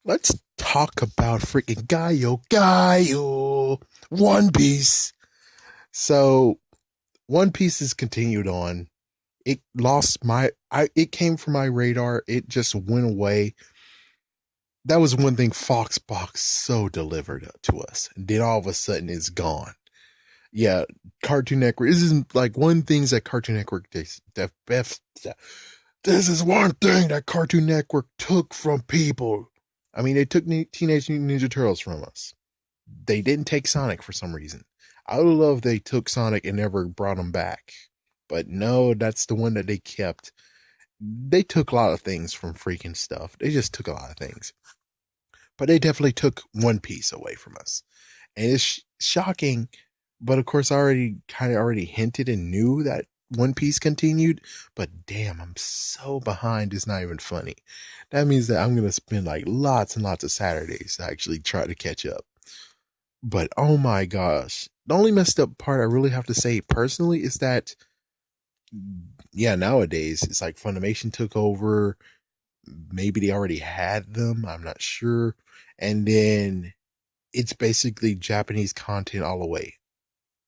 Let's talk about freaking Gaio, One Piece. So One Piece is continued on. It lost it came from my radar. It just went away. That was one thing FoxBox so delivered to us. And then all of a sudden it's gone. Yeah, Cartoon Network. This is like one thing that Cartoon Network this is one thing that Cartoon Network took from people. I mean, they took Teenage Mutant Ninja Turtles from us. They didn't take Sonic for some reason. I would love they took Sonic and never brought him back. But no, that's the one that they kept. They took a lot of things from freaking stuff. They just took a lot of things. But they definitely took One Piece away from us. And it's shocking, but of course I already hinted and knew that One Piece continued, but damn, I'm so behind it's not even funny. That means that I'm gonna spend like lots and lots of Saturdays to actually try to catch up. But oh my gosh. The only messed up part I really have to say personally is that yeah, nowadays it's like Funimation took over. Maybe they already had them, I'm not sure. And then it's basically Japanese content all the way.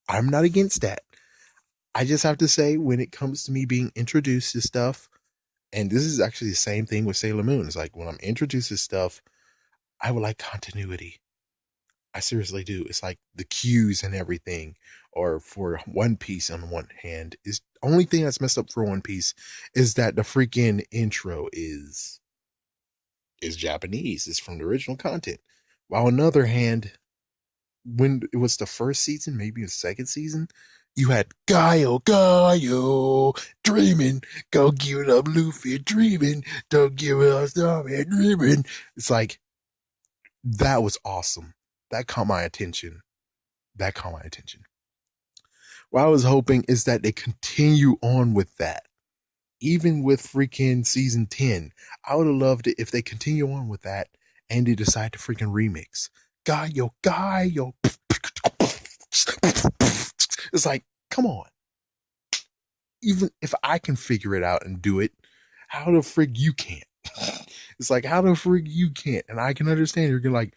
I'm not against that. I just have to say, when it comes to me being introduced to stuff, and this is actually the same thing with Sailor Moon. It's like when I'm introduced to stuff, I would like continuity. I seriously do. It's like the cues and everything, or for One Piece on one hand, is only thing that's messed up for One Piece is that the freaking intro is Japanese. It's from the original content. While on the other hand, when it was the first season, maybe the second season, you had Gaio, dreaming, go give it up, Luffy, dreaming, don't give it up, Starman, dreaming. It's like, that was awesome. That caught my attention. That caught my attention. What I was hoping is that they continue on with that. Even with freaking season 10, I would have loved it if they continue on with that and they decide to freaking remix. Gaio. It's like, come on. Even if I can figure it out and do it, how the frig you can't? It's like, how the frig you can't? And I can understand you're like,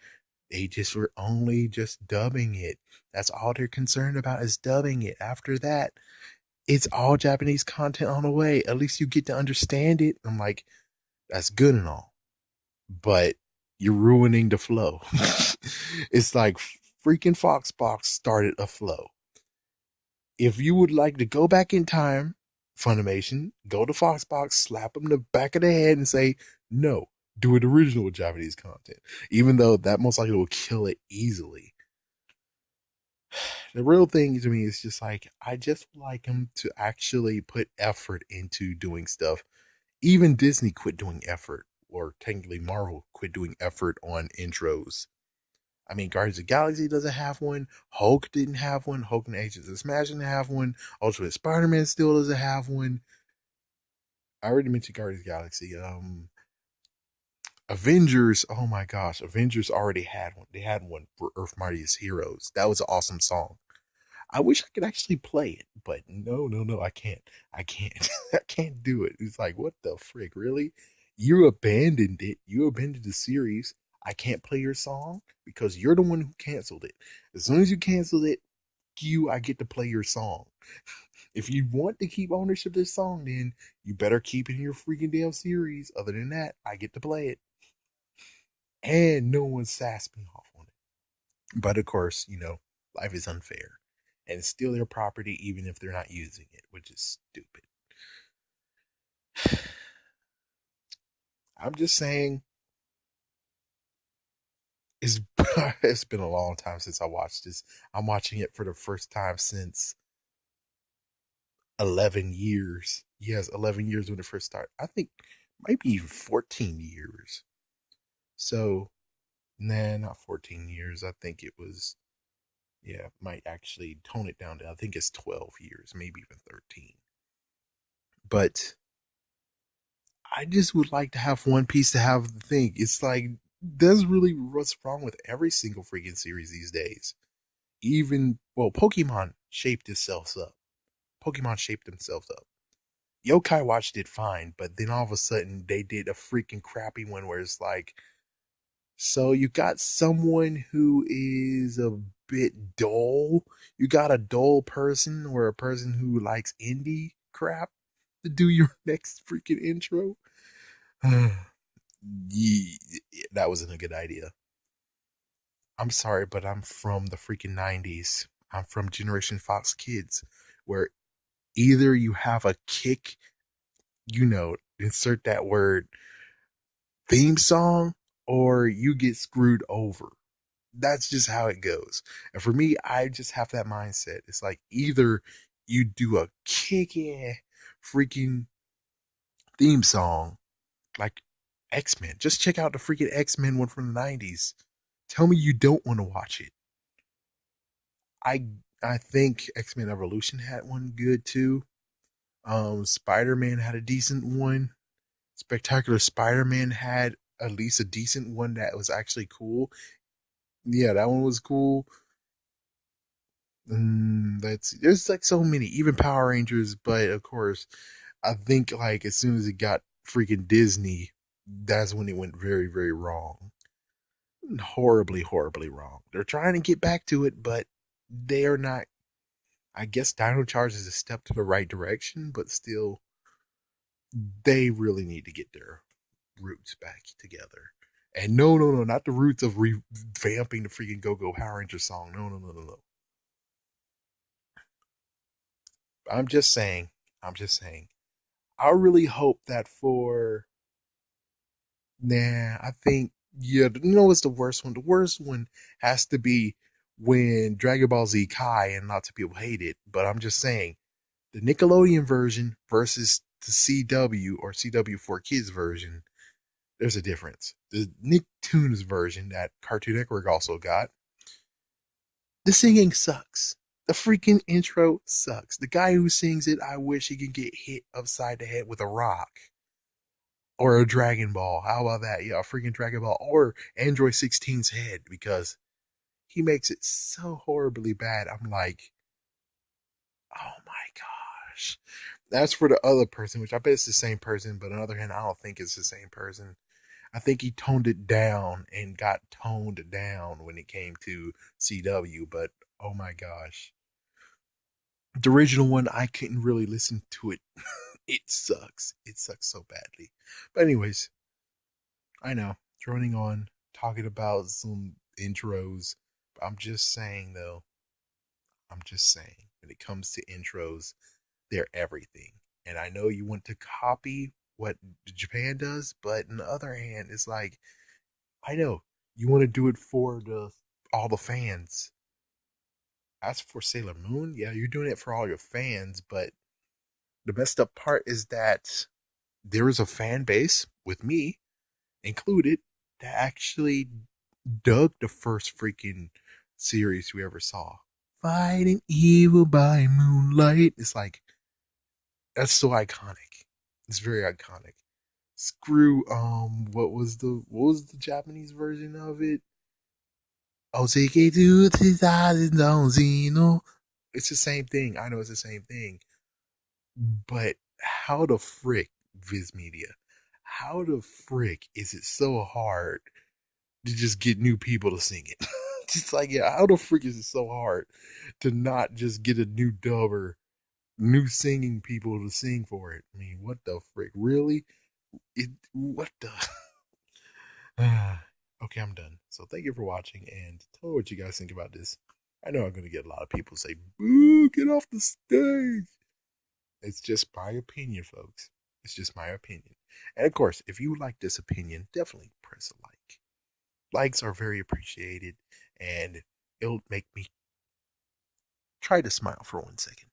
they just were only just dubbing it. That's all they're concerned about is dubbing it. After that, it's all Japanese content on the way. At least you get to understand it. I'm like, that's good and all, but you're ruining the flow. It's like freaking Foxbox started a flow. If you would like to go back in time, Funimation, go to Foxbox, slap them in the back of the head and say, no, do it original Japanese content. Even though that most likely will kill it easily. The real thing to me is just like, I just like them to actually put effort into doing stuff. Even Disney quit doing effort, or technically Marvel quit doing effort on intros. I mean, Guardians of the Galaxy doesn't have one. Hulk didn't have one. Hulk and Agents of Smash didn't have one. Ultimate Spider-Man still doesn't have one. I already mentioned Guardians of the Galaxy. Avengers, oh my gosh, Avengers already had one. They had one for Earth Mightiest Heroes. That was an awesome song. I wish I could actually play it, but no, I can't. I can't. I can't do it. It's like, what the frick, really? You abandoned it. You abandoned the series. I can't play your song because you're the one who canceled it. As soon as you canceled it, I get to play your song. If you want to keep ownership of this song, then you better keep it in your freaking damn series. Other than that, I get to play it. And no one sassed me off on it. But of course, life is unfair. And it's still their property even if they're not using it, which is stupid. I'm just saying it's it's been a long time since I watched this. I'm watching it for the first time since 11 years. Yes, 11 years when it first started. I think maybe even 14 years. So, nah, not 14 years. I think it was, yeah, might actually tone it down to, I think it's 12 years, maybe even 13. But I just would like to have One Piece to have the thing. It's like, that's really what's wrong with every single freaking series these days. Even, well, Pokemon shaped itself up. Pokemon shaped themselves up. Yokai Watch did fine, but then all of a sudden they did a freaking crappy one where it's like So you got someone who is a bit dull. You got a dull person or a person who likes indie crap to do your next freaking intro. Yeah, that wasn't a good idea. I'm sorry, but I'm from the freaking 90s. I'm from Generation Fox Kids, where either you have a kick, insert that word theme song, or you get screwed over. That's just how it goes. And for me, I just have that mindset. It's like either you do a kick freaking theme song like X-Men. Just check out the freaking X-Men one from the 90s. Tell me you don't want to watch it. I I think X-Men Evolution had one good too. Spider-Man had a decent one. Spectacular Spider-Man had at least a decent one that was actually cool. Yeah, that one was cool. There's like so many, even Power Rangers, but of course, I think like as soon as it got freaking Disney, that's when it went very, very wrong. Horribly, horribly wrong. They're trying to get back to it, but they are not. I guess Dino Charge is a step to the right direction, but still, they really need to get their roots back together. And no, no, no, not the roots of revamping the freaking Go Go Power Ranger song. No, no, no, no, no. I'm just saying. I'm just saying. I really hope that for I think what's the worst one? The worst one has to be when Dragon Ball Z Kai and lots of people hate it. But I'm just saying the Nickelodeon version versus the CW or CW4 Kids version, there's a difference. The Nicktoons version that Cartoon Network also got, the singing sucks. The freaking intro sucks. The guy who sings it, I wish he could get hit upside the head with a rock or a Dragon Ball. How about that? Yeah, a freaking Dragon Ball or Android 16's head because he makes it so horribly bad. I'm like, oh my gosh. That's for the other person, which I bet it's the same person, but on the other hand, I don't think it's the same person. I think he toned it down and got toned down when it came to CW, but oh my gosh. The original one, I couldn't really listen to it. It sucks. It sucks so badly. But anyways, I know, droning on, talking about some intros. I'm just saying, though, I'm just saying, when it comes to intros, they're everything. And I know you want to copy what Japan does, but on the other hand, it's like, I know you want to do it for the all the fans. As for Sailor Moon, yeah, you're doing it for all your fans, but the messed up part is that there is a fan base, with me included, that actually dug the first freaking series we ever saw. Fighting evil by moonlight. It's like that's so iconic. It's very iconic. Screw what was the Japanese version of it? Oh, take it to the It's the same thing. I know it's the same thing. But how the frick, Viz Media? How the frick is it so hard to just get new people to sing it? Just like, yeah, how the frick is it so hard to not just get a new dubber, new singing people to sing for it? I mean, what the frick? Really? What the? Okay, I'm done. So thank you for watching and tell me what you guys think about this. I know I'm going to get a lot of people say, boo, get off the stage. It's just my opinion, folks. It's just my opinion. And of course, if you like this opinion, definitely press a like. Likes are very appreciated, and it'll make me try to smile for 1 second.